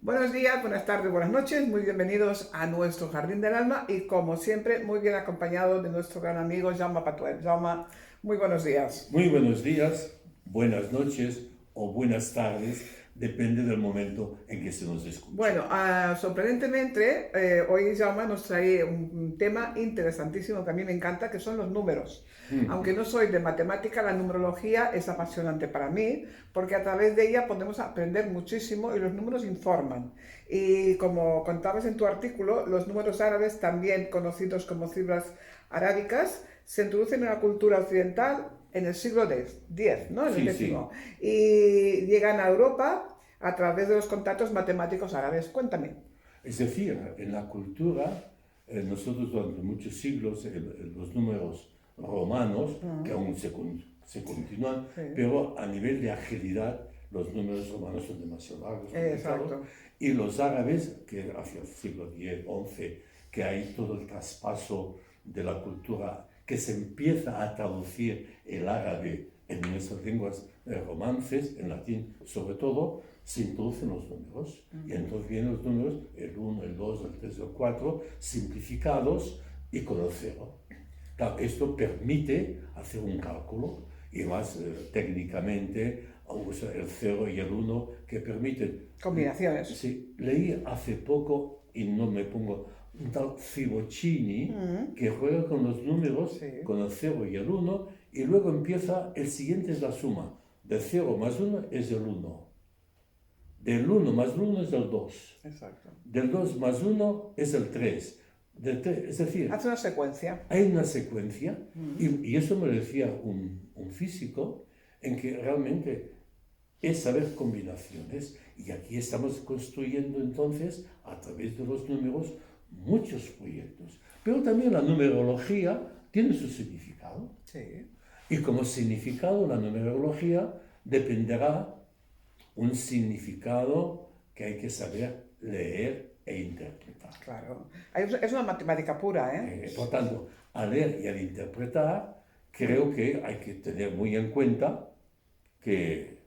Buenos días, buenas tardes, buenas noches, muy bienvenidos a nuestro Jardín del Alma y como siempre muy bien acompañado de nuestro gran amigo Jaume Patuel. Jaume, muy buenos días. Muy buenos días, buenas noches o buenas tardes, depende del momento en que se nos escuche. Bueno, sorprendentemente, hoy Jaume nos trae un tema interesantísimo que a mí me encanta, que son los números. Aunque no soy de matemática, la numerología es apasionante para mí, porque a través de ella podemos aprender muchísimo y los números informan. Y como contabas en tu artículo, los números árabes, también conocidos como cifras arábicas, se introducen en la cultura occidental en el siglo X, ¿no? En el Sí, décimo. sí. Y llegan a Europa a través de los contactos matemáticos árabes. Cuéntame. Es decir, en la cultura, nosotros durante muchos siglos, los números romanos, que aún se continúan, Sí. pero a nivel de agilidad, los números romanos son demasiado largos, complicados, Exacto. y los árabes, que hacia el siglo X, XI, que hay todo el traspaso de la cultura, que se empieza a traducir el árabe en nuestras lenguas romances, en latín sobre todo, se introducen los números. Y entonces vienen los números, el 1, el 2, el 3, el 4, simplificados y con el 0. Claro, esto permite hacer un cálculo y más técnicamente usa el 0 y el 1 que permiten. Combinaciones. Sí, leí hace poco, y no me pongo, un tal Fibocchini que juega con los números, Sí. con el 0 y el 1, y luego empieza, el siguiente es la suma. Del 0 más 1 es el 1. Del 1 más 1 es el 2. Exacto. Del 2 más 1 es el 3. Es decir, Hace una secuencia. hay una secuencia, y eso me lo decía un físico, en que realmente es saber combinaciones. Y aquí estamos construyendo entonces, a través de los números, muchos proyectos. Pero también la numerología tiene su significado. Sí. Y como significado, la numerología dependerá un significado que hay que saber leer e interpretar. Claro. Es una matemática pura, ¿eh? Por tanto, al leer y al interpretar, creo que hay que tener muy en cuenta que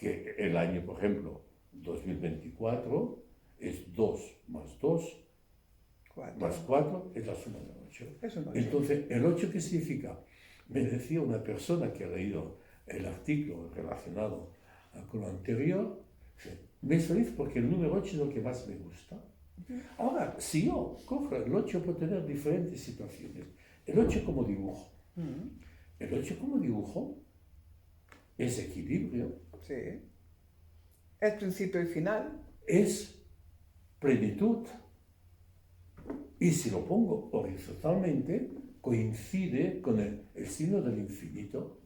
el año, por ejemplo, 2024 es 2 más 2 más 4 es la suma del 8. Es un 8. Entonces, ¿el 8 qué significa? Me decía una persona que ha leído el artículo relacionado con lo anterior, me es feliz porque el número 8 es lo que más me gusta. Ahora, si yo cojo el 8, puedo tener diferentes situaciones. El 8 como dibujo. El 8 como dibujo es equilibrio, Sí. Es principio y final. es plenitud. Y si lo pongo horizontalmente, coincide con el signo del infinito.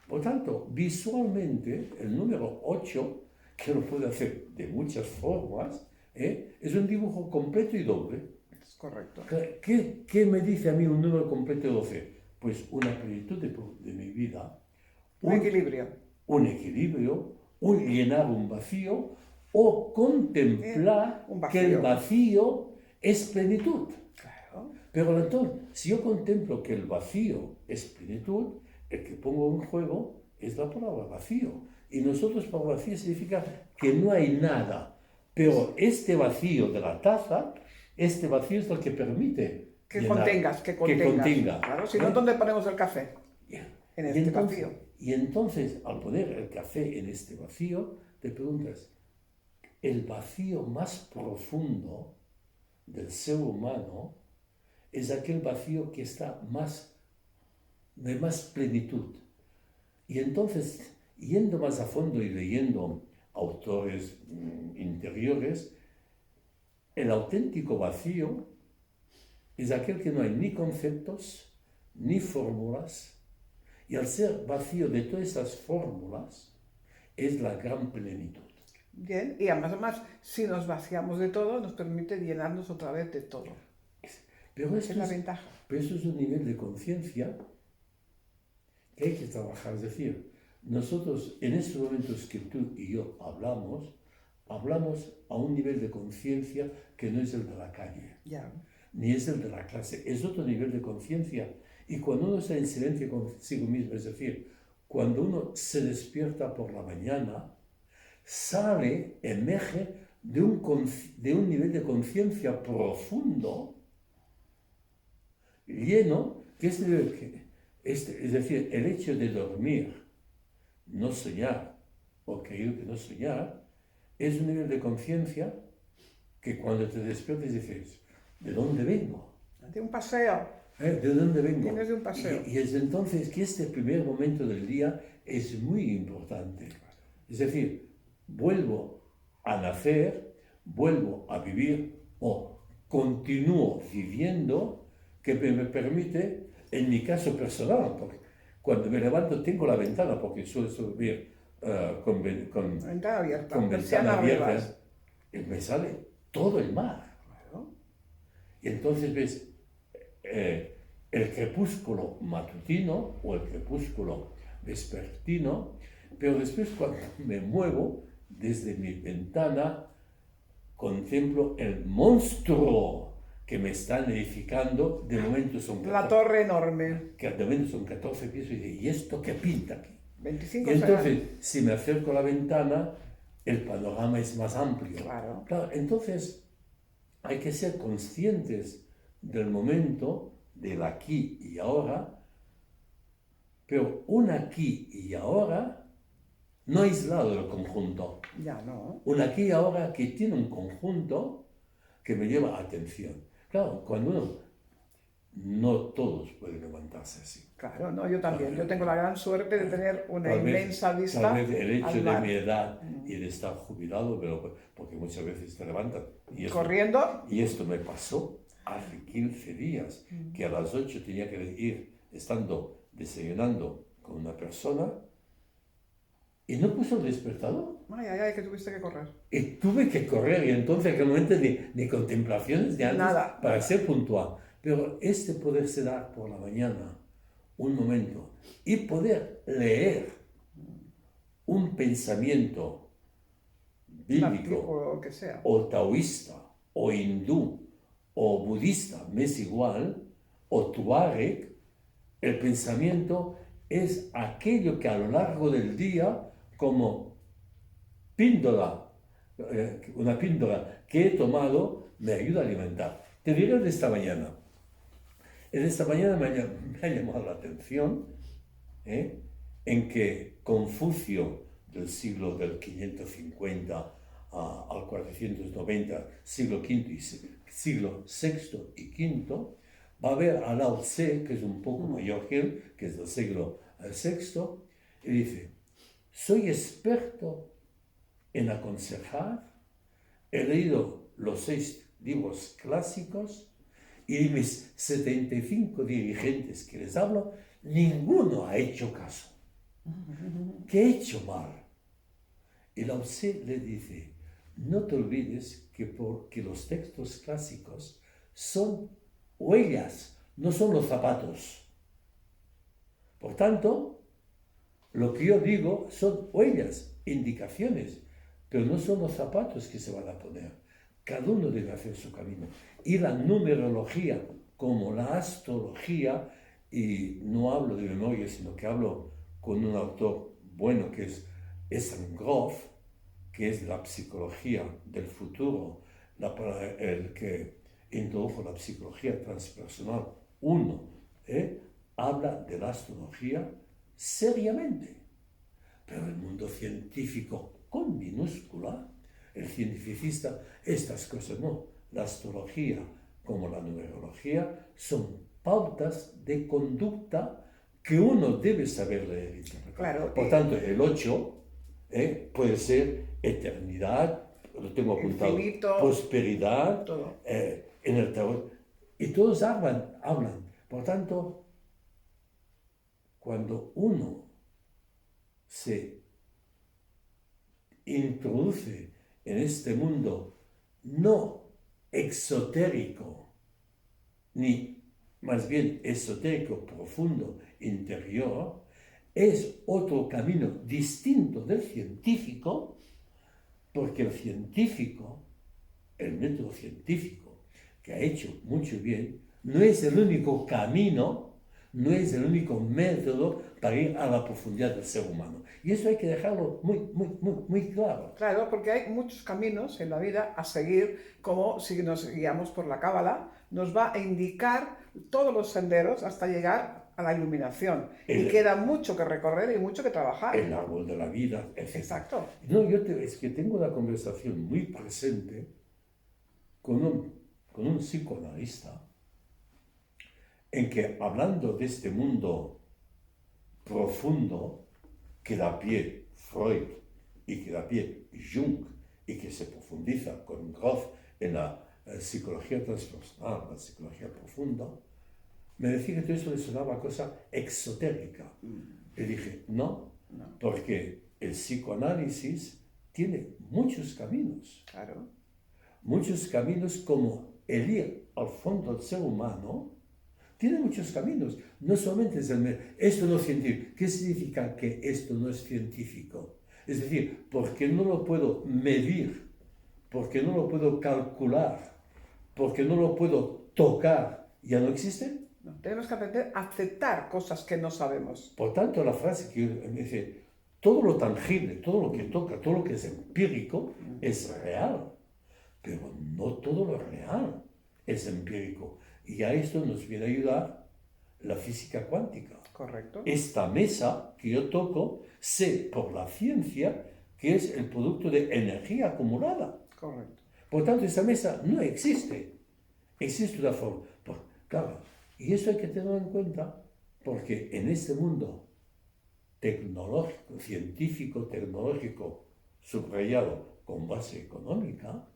Por tanto, visualmente, el número 8, que lo puede hacer de muchas formas, es un dibujo completo y doble. Es correcto. ¿Qué me dice a mí un número completo y doble? Pues una plenitud de mi vida, Un equilibrio. un equilibrio, un llenar un vacío o contemplar Un que el vacío. vacío es plenitud. Claro. Pero entonces, si yo contemplo que el vacío es plenitud, el que pongo en juego es la palabra vacío. Y nosotros por vacío significa que no hay nada. Pero este vacío de la taza, este vacío es lo que permite Que llenar, contengas, que contengas. que contenga. Claro, si no, ¿dónde ponemos el café? En este vacío. Y entonces, al poner el café en este vacío, te preguntas, el vacío más profundo del ser humano es aquel vacío que está de más plenitud. Y entonces, yendo más a fondo y leyendo autores interiores, el auténtico vacío es aquel que no hay ni conceptos, ni fórmulas, y al ser vacío de todas esas fórmulas, es la gran plenitud. Bien, y además, si nos vaciamos de todo, nos permite llenarnos otra vez de todo. Pero Esa es la ventaja. Pero eso es un nivel de conciencia que hay que trabajar. Es decir, nosotros en estos momentos que tú y yo hablamos a un nivel de conciencia que no es el de la calle, Ya. ni es el de la clase, es otro nivel de conciencia. Y cuando uno está en silencio consigo mismo, es decir, cuando uno se despierta por la mañana, emerge de un nivel de conciencia profundo, lleno, que es decir, el hecho de dormir, no soñar, o creer que no soñar, es un nivel de conciencia que cuando te despiertas dices, ¿de dónde vengo? De un paseo. ¿De dónde vengo? Vienes de un paseo. Y es entonces que este primer momento del día es muy importante. Es decir, vuelvo a nacer, vuelvo a vivir o continúo viviendo, que me permite, en mi caso personal, porque cuando me levanto tengo la ventana, porque suelo dormir con Ventana abierta. con Persiana ventana abierta, arriba. y me sale todo el mar. Claro. Y entonces ves el crepúsculo matutino o el crepúsculo vespertino, pero después cuando me muevo desde mi ventana, contemplo el monstruo que me están edificando. De momento son 14, La torre enorme. que de momento son 14 pisos, y digo, ¿y esto qué pinta aquí? 25 Y entonces, años. si me acerco a la ventana, el panorama es más amplio. Claro. Claro, entonces, hay que ser conscientes del momento, del aquí y ahora, pero un aquí y ahora no aislado del conjunto. Ya no. Un aquí y ahora que tiene un conjunto que me lleva atención. Claro, cuando uno... No todos pueden levantarse así. Claro, no, yo también. Yo tengo la gran suerte de tener una Tal vez- inmensa vista Tal vez el hecho al de mar. mi edad y de estar jubilado, pero porque muchas veces te levantan. Corriendo. Y esto me pasó hace 15 días, que a las 8 tenía que ir desayunando con una persona y no puso el despertador. Ay, ay, ay, que tuviste que correr. Y tuve que correr, y entonces aquel momento ni contemplaciones de antes Nada, para nada. ser puntual. Pero poderse dar por la mañana un momento y poder leer un pensamiento Un bíblico artículo, lo que sea. o taoísta o hindú o budista, me es igual, o tuareg, el pensamiento es aquello que a lo largo del día, como píldora, una píldora que he tomado, me ayuda a alimentar. Te diré de esta mañana. En esta mañana me ha llamado la atención en que Confucio, del siglo del 550 al 490, siglo V y siglo VI y V, va a ver a Lao Tse, que es un poco mayor que él, que es del siglo VI, y dice, soy experto en aconsejar, he leído los 6 libros clásicos, y de mis 75 dirigentes que les hablo, ninguno ha hecho caso. ¿Qué he hecho mal? Y Lao Tse le dice, no te olvides que los textos clásicos son huellas, no son los zapatos. Por tanto, lo que yo digo son huellas, indicaciones, pero no son los zapatos que se van a poner. Cada uno debe hacer su camino. Y la numerología, como la astrología, y no hablo de memoria, sino que hablo con un autor bueno que es Ethan Groff, que es la psicología del futuro, el que introdujo la psicología transpersonal 1, habla de la astrología seriamente. Pero el mundo científico con minúscula, el cientificista, estas cosas no. La astrología como la numerología son pautas de conducta que uno debe saber leer. Claro. Por tanto, el 8 puede ser eternidad, lo tengo apuntado, Infinito, prosperidad, todo. en el tarot. Y todos hablan. Por tanto, cuando uno se introduce en este mundo no exotérico, ni más bien esotérico, profundo, interior, es otro camino distinto del científico, porque el científico, el método científico, que ha hecho mucho bien, no es el único camino, no es el único método para ir a la profundidad del ser humano. Y eso hay que dejarlo muy claro. Claro, porque hay muchos caminos en la vida a seguir, como si nos guiamos por la Cábala, nos va a indicar todos los senderos hasta llegar a la iluminación. Y queda mucho que recorrer y mucho que trabajar. El árbol de la vida, etc. Exacto. No, es que tengo una conversación muy presente con un psicoanalista en que, hablando de este mundo profundo que da pie Freud y que da pie Jung y que se profundiza con Groth en la psicología transpersonal, la psicología profunda, me decía que todo eso le sonaba cosa exotérica. Le dije, no, porque el psicoanálisis tiene muchos caminos. Claro. Muchos caminos, como el ir al fondo del ser humano, tiene muchos caminos. No solamente es esto no es científico. ¿Qué significa que esto no es científico? Es decir, porque no lo puedo medir, porque no lo puedo calcular, porque no lo puedo tocar, ¿ya no existe? No, tenemos que aprender a aceptar cosas que no sabemos. Por tanto, la frase que me dice, todo lo tangible, todo lo que toca, todo lo que es empírico, es real. Pero no todo lo real es empírico. Y a esto nos viene a ayudar la física cuántica. Correcto. Esta mesa que yo toco, sé por la ciencia que es el producto de energía acumulada. Correcto. Por tanto, esa mesa no existe. Existe una forma. Claro, y eso hay que tenerlo en cuenta porque en este mundo tecnológico, científico, tecnológico, subrayado con base económica,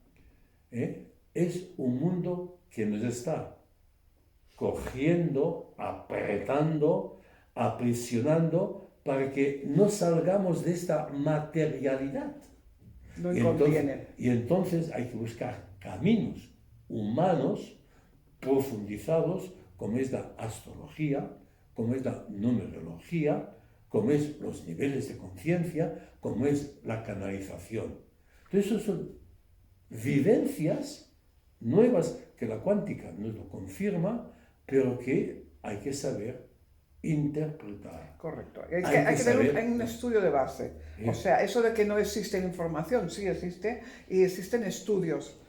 es un mundo que nos está cogiendo, apretando, aprisionando para que no salgamos de esta materialidad. No conviene. Y entonces hay que buscar caminos humanos profundizados, como es la astrología, como es la numerología, como es los niveles de conciencia, como es la canalización. Entonces, eso son vivencias nuevas que la cuántica nos lo confirma, pero que hay que saber interpretar. Correcto. Hay que tener un estudio de base. O sea, eso de que no existe información, sí existe, y existen estudios.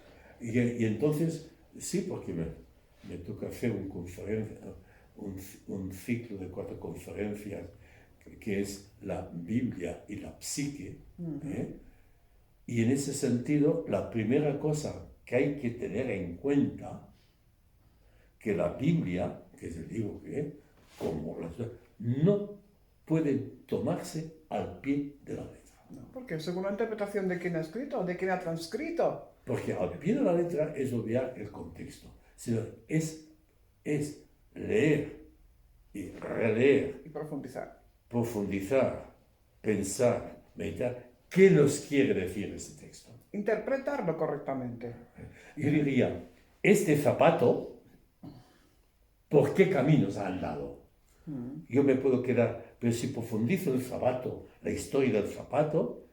Y entonces, sí, porque me toca hacer un ciclo de 4 conferencias que es la Biblia y la psique. Y en ese sentido, la primera cosa que hay que tener en cuenta, que la Biblia, que es el libro como no puede tomarse al pie de la letra. No, porque según la interpretación de quien ha escrito o de quien ha transcrito. Porque al pie de la letra es obviar el contexto, sino es leer y releer. Y profundizar. Profundizar, pensar, meditar. ¿Qué nos quiere decir este texto? Interpretarlo correctamente. Yo diría, este zapato, ¿por qué caminos ha andado? Yo me puedo quedar, pero si profundizo el zapato, la historia del zapato,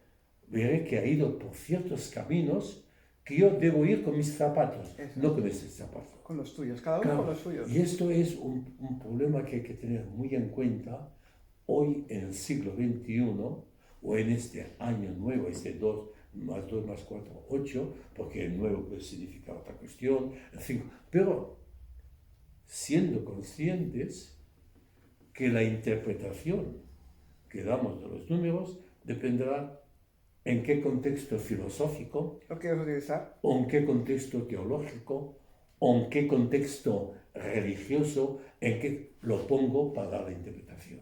veré que ha ido por ciertos caminos que yo debo ir con mis zapatos, no con este zapato. Con los tuyos, cada uno con los suyos. Y esto es un problema que hay que tener muy en cuenta hoy en el siglo XXI, o en este año nuevo, este 2 más 2 más 4, 8, porque el nuevo puede significar otra cuestión, el 5, pero siendo conscientes que la interpretación que damos de los números dependerá en qué contexto filosófico, ¿Lo quieres utilizar? o en qué contexto teológico, o en qué contexto religioso, en qué lo pongo para dar la interpretación.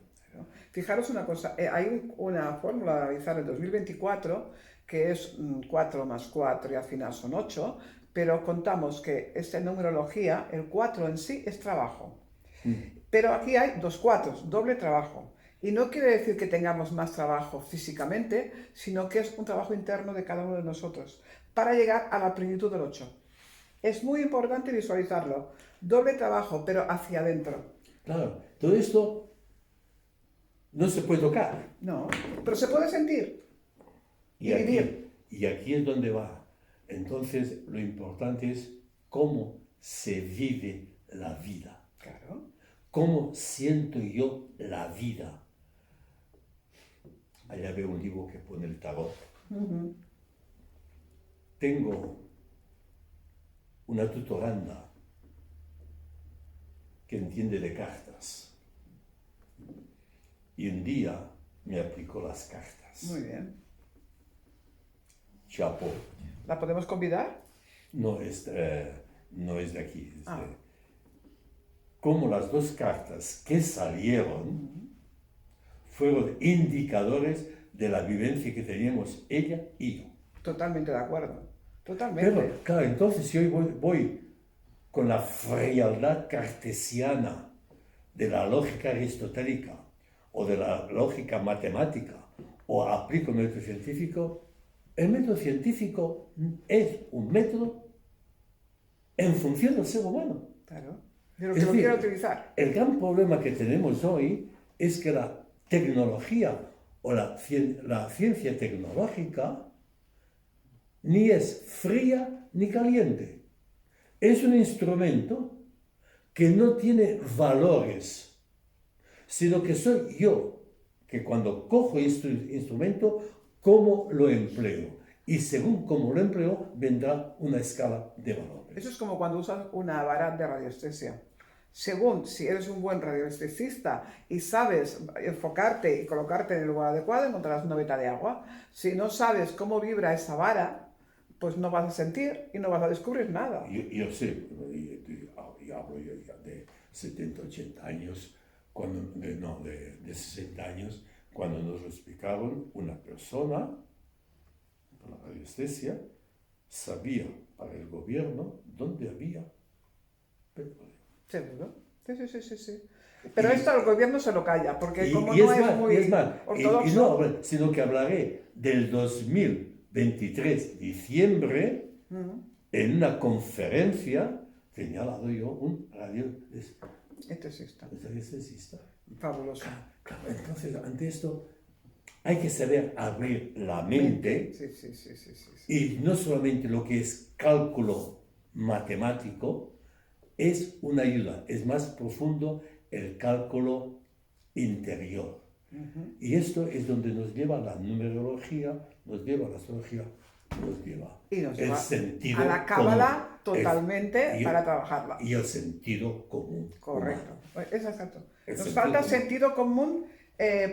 Fijaros una cosa, hay una fórmula a realizar en 2024 que es 4 más 4 y al final son 8, pero contamos que esta numerología, el 4 en sí es trabajo. Pero aquí hay 2 4, doble trabajo. Y no quiere decir que tengamos más trabajo físicamente, sino que es un trabajo interno de cada uno de nosotros para llegar a la plenitud del 8. Es muy importante visualizarlo. Doble trabajo, pero hacia adentro. Claro, todo esto no se puede tocar. No, pero se puede sentir y vivir. Y aquí es donde va. Entonces, lo importante es cómo se vive la vida. Claro. cómo siento yo la vida. Allá veo un libro que pone el tarot. Tengo una tutoranda que entiende de cartas. Y un día me aplicó las cartas. Muy bien. Chapo. ¿La podemos convidar? No es de aquí. Como las dos cartas que salieron fueron indicadores de la vivencia que teníamos ella y yo. Totalmente de acuerdo. Totalmente. Pero, claro, entonces si hoy voy con la frialdad cartesiana de la lógica aristotélica o de la lógica matemática o aplico el método científico, el método científico es un método en función del ser humano. Claro. De lo que lo quiero utilizar. El gran problema que tenemos hoy es que la tecnología o la ciencia tecnológica ni es fría ni caliente. Es un instrumento que no tiene valores, sino que soy yo, que cuando cojo este instrumento, cómo lo empleo. Y según cómo lo empleo, vendrá una escala de valores. Eso es como cuando usas una vara de radiestesia. Según si eres un buen radioestesista y sabes enfocarte y colocarte en el lugar adecuado, encontrarás una veta de agua. Si no sabes cómo vibra esa vara, pues no vas a sentir y no vas a descubrir nada. Yo sé, yo hablo ya de 70, 80 años, de 60 años, cuando nos lo explicaron, una persona con la radiestesia sabía para el gobierno dónde había petróleo. Seguro. Sí. Pero esto al gobierno se lo calla, porque como y no es es más, muy ortodoxo... y no, sino que hablaré del 2023, diciembre, en una conferencia, tenía al lado yo un radiestesista. Fabuloso. Claro, entonces, ante esto, hay que saber abrir la mente. Sí. Y no solamente lo que es cálculo matemático, es una ayuda, es más profundo el cálculo interior. Y esto es donde nos lleva la numerología, nos lleva la astrología, nos lleva el sentido a la cábala totalmente para trabajarla. Y el sentido común. Correcto, es exacto. Nos común. falta sentido común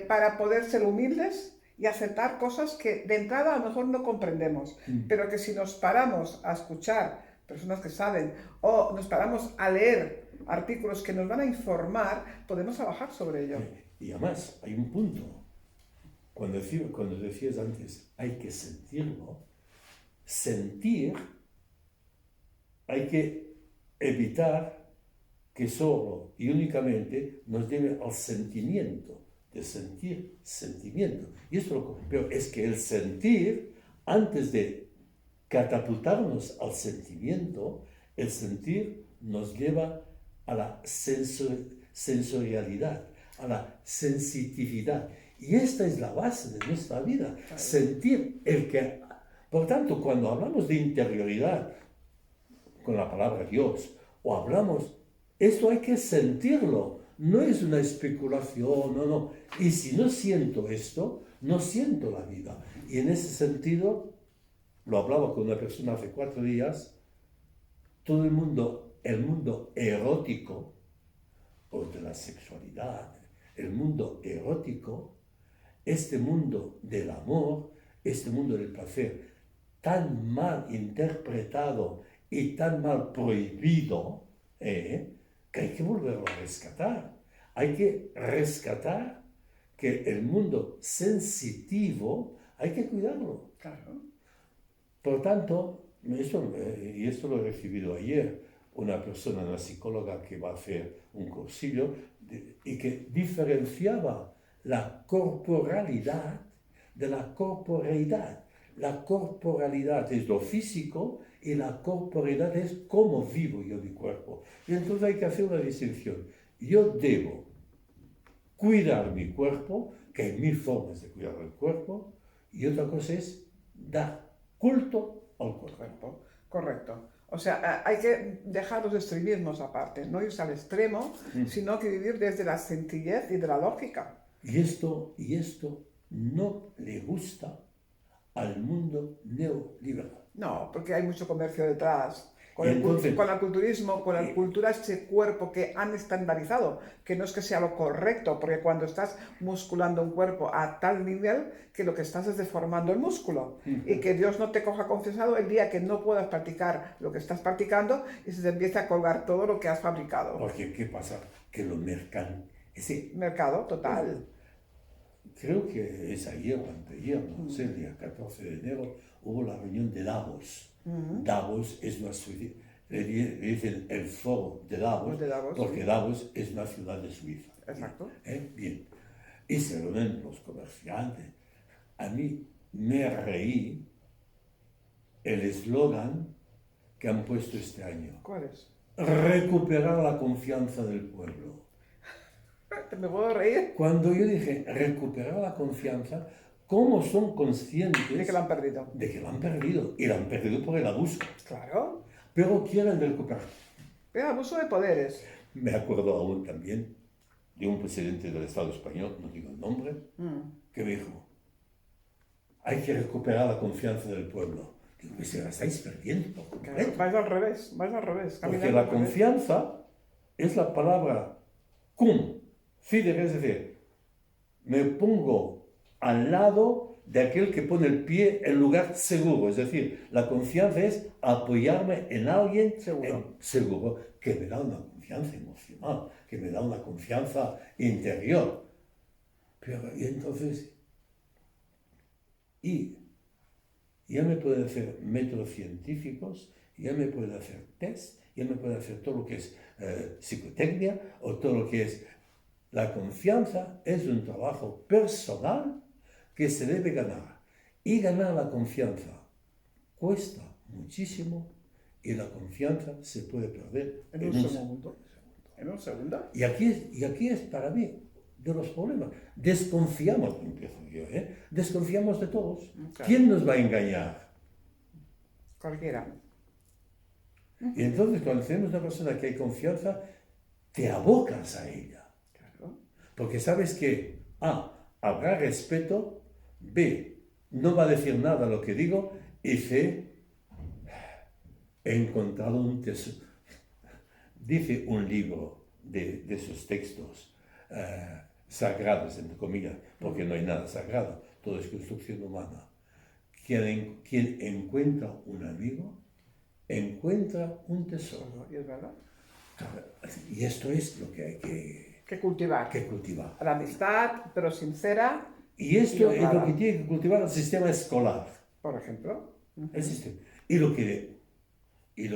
para poder ser humildes y aceptar cosas que de entrada a lo mejor no comprendemos, pero que si nos paramos a escuchar personas que saben o nos paramos a leer artículos que nos van a informar, podemos trabajar sobre ello. Y además hay un punto, cuando decías antes, hay que sentirlo, sentir, hay que evitar que solo y únicamente nos lleve al sentimiento, de sentir sentimiento. Y esto pero es que el sentir, antes de catapultarnos al sentimiento, el sentir nos lleva a la sensorialidad, a la sensitividad. Y esta es la base de nuestra vida, sentir el que... Por tanto, cuando hablamos de interioridad con la palabra Dios, o hablamos, esto hay que sentirlo, no es una especulación, no. Y si no siento esto, no siento la vida. Y en ese sentido, lo hablaba con una persona hace 4 días, todo el mundo erótico, o de la sexualidad, el mundo erótico, este mundo del amor, este mundo del placer, tan mal interpretado y tan mal prohibido, que hay que volverlo a rescatar. Hay que rescatar que el mundo sensitivo hay que cuidarlo. Claro. Por tanto, y esto lo he recibido ayer, una persona, una psicóloga que va a hacer un cursillo y que diferenciaba la corporalidad de la corporeidad. La corporalidad es lo físico y la corporeidad es cómo vivo yo mi cuerpo. Y entonces hay que hacer una distinción. Yo debo cuidar mi cuerpo, que hay 1000 formas de cuidar el cuerpo, y otra cosa es dar culto al cuerpo. Correcto. O sea, hay que dejar los extremismos aparte, no irse al extremo, sino que vivir desde la sencillez y de la lógica. Y esto no le gusta al mundo neoliberal. No, porque hay mucho comercio detrás. Con Y el, entonces, con el culturismo, con la y- cultura, ese cuerpo que han estandarizado, que no es que sea lo correcto, porque cuando estás musculando un cuerpo a tal nivel que lo que estás es deformando el músculo. Y que Dios no te coja confesado el día que no puedas practicar lo que estás practicando y se te empiece a colgar todo lo que has fabricado. porque, ¿qué pasa? Que lo mercan. Mercado total. Creo que es ayer o anteayer, no sé, el día 14 de enero, hubo la reunión de Davos. Davos es una ciudad, le dicen el foro de Davos, De Davos, porque sí. Davos es una ciudad de Suiza. Exacto. Bien. Y se reúnen los comerciantes. A mí me reí el eslogan que han puesto este año. ¿Cuál es? Recuperar la confianza del pueblo. ¿Me puedo reír? Cuando yo dije recuperar la confianza, ¿cómo son conscientes De que la han perdido. de que la han perdido? Y la han perdido por el abuso. Claro. Pero quieren recuperar. Pero abuso de poderes. Me acuerdo aún también de un presidente del Estado español, no digo el nombre, que dijo, hay que recuperar la confianza del pueblo. Digo, que se la estáis perdiendo. por Claro, completo. vais al revés, Porque caminando la al revés. confianza es la palabra cum, fidere, es decir, me pongo al lado de aquel que pone el pie en lugar seguro. Es decir, la confianza es apoyarme en alguien seguro que me da una confianza emocional, que me da una confianza interior. Pero, y entonces, y ya me pueden hacer métodos científicos, ya me pueden hacer test, ya me pueden hacer todo lo que es psicotecnia o todo lo que es... La confianza es un trabajo personal que se debe ganar. Y ganar la confianza cuesta muchísimo y la confianza se puede perder En un segundo. En un segundo. Y aquí es para mí de los problemas. Desconfiamos, empiezo yo, desconfiamos de todos. Claro. ¿Quién nos va a engañar? Cualquiera. Y entonces cuando tenemos una persona que hay confianza, te abocas a ella. Claro. Porque sabes que A, habrá respeto, B, no va a decir nada lo que digo, y C, he encontrado un tesoro. Dice un libro de esos textos sagrados, entre comillas, porque no hay nada sagrado, todo es construcción humana. Quien encuentra un amigo, encuentra un tesoro. Y es verdad. Y esto es lo que hay Que cultivar. que cultivar. La amistad, pero sincera. Y esto es lo honrada. que tiene que cultivar el sistema escolar. Por ejemplo. El sistema. Y lo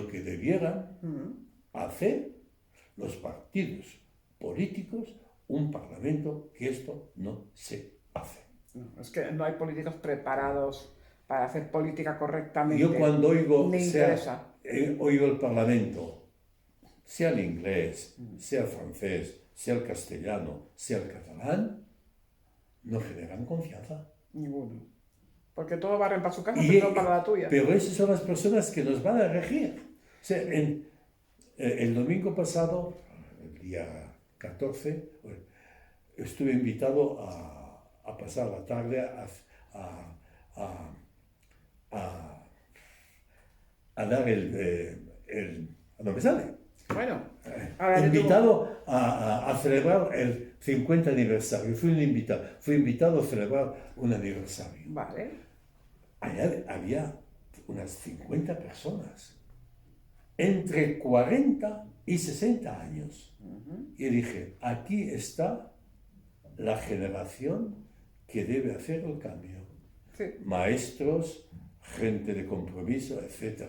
que debieran hacer los partidos políticos, un parlamento, que esto no se hace. No, es que no hay políticos preparados para hacer política correctamente. Yo cuando oigo el parlamento, sea el inglés, sea el francés, sea el castellano, sea el catalán, no generan confianza. Ninguno. Porque todo barren para su casa, pero no para la tuya. Pero esas son las personas que nos van a regir. O sea, el domingo pasado, el día 14, estuve invitado a pasar la tarde a dar no me sale. Bueno, Invitado a celebrar el 50 aniversario. Fui invitado a celebrar un aniversario. Vale. Allá había unas 50 personas, entre 40 y 60 años. Y dije, aquí está la generación que debe hacer el cambio. Sí. Maestros, gente de compromiso, etc.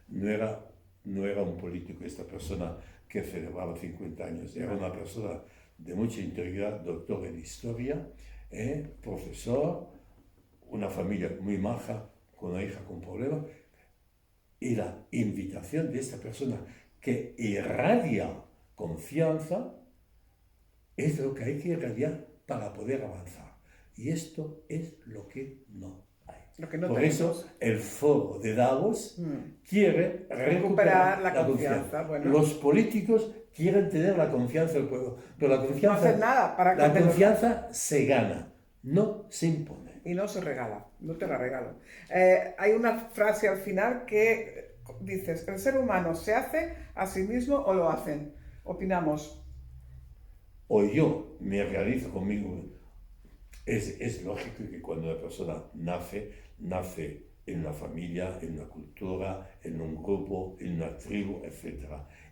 No era un político esta persona que celebraba 50 años, era una persona de mucha integridad, doctor en historia, profesor, una familia muy maja, con una hija con problemas, y la invitación de esta persona que irradia confianza es lo que hay que irradiar para poder avanzar. Y esto es lo que no hay. Lo que no Por tenemos. eso el foro de Davos quiere Recuperar la confianza. Bueno. Los políticos quieren tener la confianza del pueblo, pero la No confianza, hacen nada para la que confianza se gana, no se impone. y no se regala, no te la regalo. Hay una frase al final que dices, ¿el ser humano se hace a sí mismo o lo hacen? Opinamos. O yo me realizo conmigo. Es lógico que cuando una persona nace en una familia, en una cultura, en un grupo, en una tribu, etc.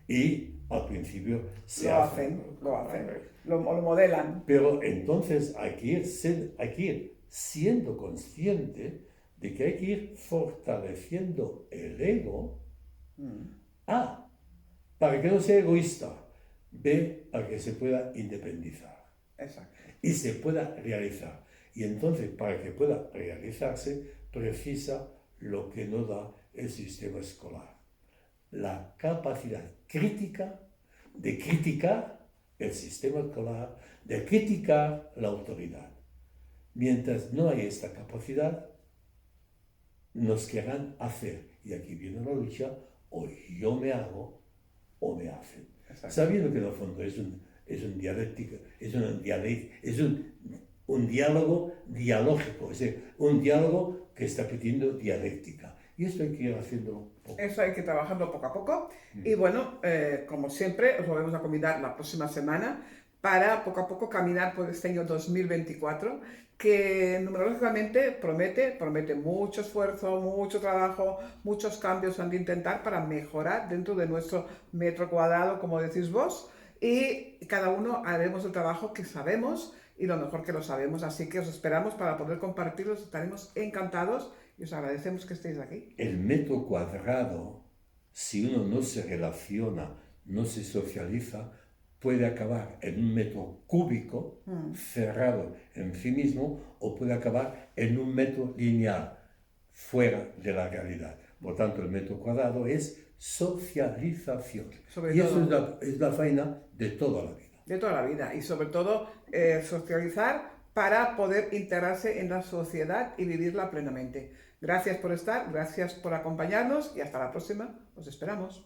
Y al principio Lo hacen, lo modelan. Pero entonces hay que ir siendo consciente de que hay que ir fortaleciendo el ego. A, para que no sea egoísta. B, para que se pueda independizar. Exacto. Y se pueda realizar. Y entonces, para que pueda realizarse, precisa lo que no da el sistema escolar. La capacidad crítica de criticar el sistema escolar, de criticar la autoridad. Mientras no hay esta capacidad, nos querrán hacer. Y aquí viene la lucha, o yo me hago o me hacen. Exacto. Sabiendo que en el fondo es un diálogo dialógico, es decir, un diálogo que está pidiendo dialéctica. Y esto hay que ir haciendo poco. Eso hay que trabajarlo poco a poco. Y bueno, como siempre, os volvemos a convidar la próxima semana para poco a poco caminar por este año 2024, que numerológicamente promete mucho esfuerzo, mucho trabajo, muchos cambios han de intentar para mejorar dentro de nuestro metro cuadrado, como decís vos, y cada uno haremos el trabajo que sabemos y lo mejor que lo sabemos, así que os esperamos para poder compartirlos, estaremos encantados y os agradecemos que estéis aquí. El metro cuadrado, si uno no se relaciona, no se socializa, puede acabar en un metro cúbico cerrado en sí mismo o puede acabar en un metro lineal fuera de la realidad. Por tanto, el metro cuadrado es socialización. Y eso es la faena de toda la vida. De toda la vida. Y sobre todo, socializar para poder integrarse en la sociedad y vivirla plenamente. Gracias por estar, gracias por acompañarnos y hasta la próxima. Os esperamos.